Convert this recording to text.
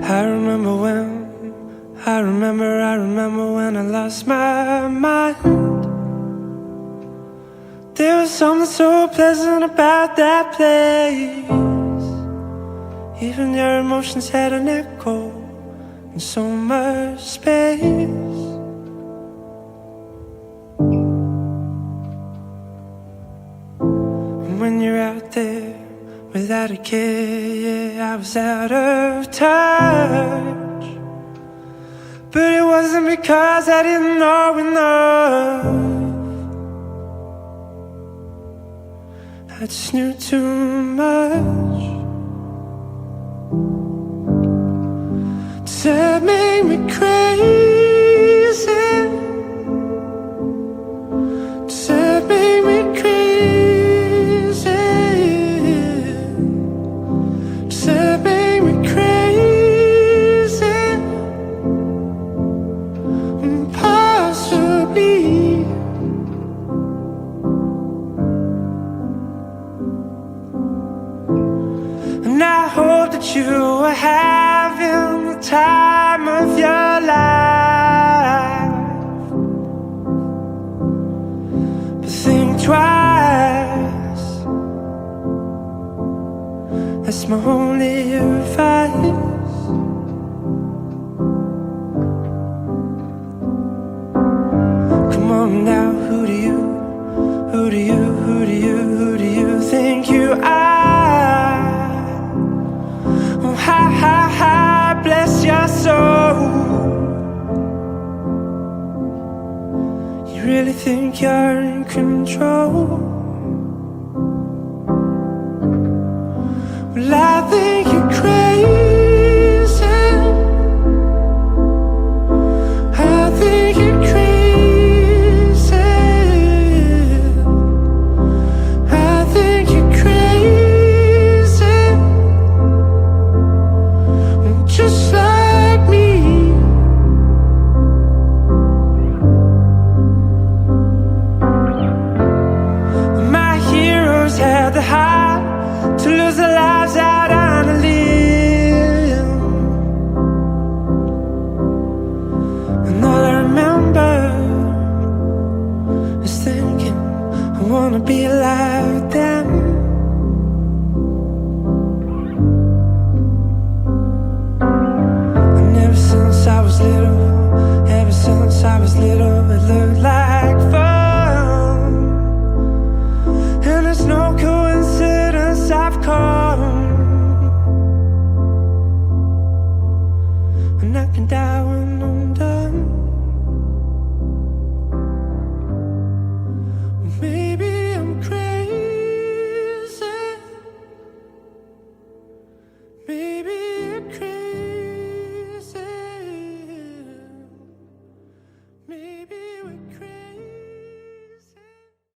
I remember when I lost my mind. There was something so pleasant about that place. Even your emotions had an echo in so much space. And when you're out there without a care, yeah, I was out of touch. But it wasn't because I didn't know enough. I just knew too much. Does that make me crazy? Does that make me crazy? Does that make me crazy? Possibly. And I hope that you are having the time of your life. But think twice. That's my only advice. Come on now, who do you think you are? Oh, hi, bless your soul. You really think you're in control? Well, I think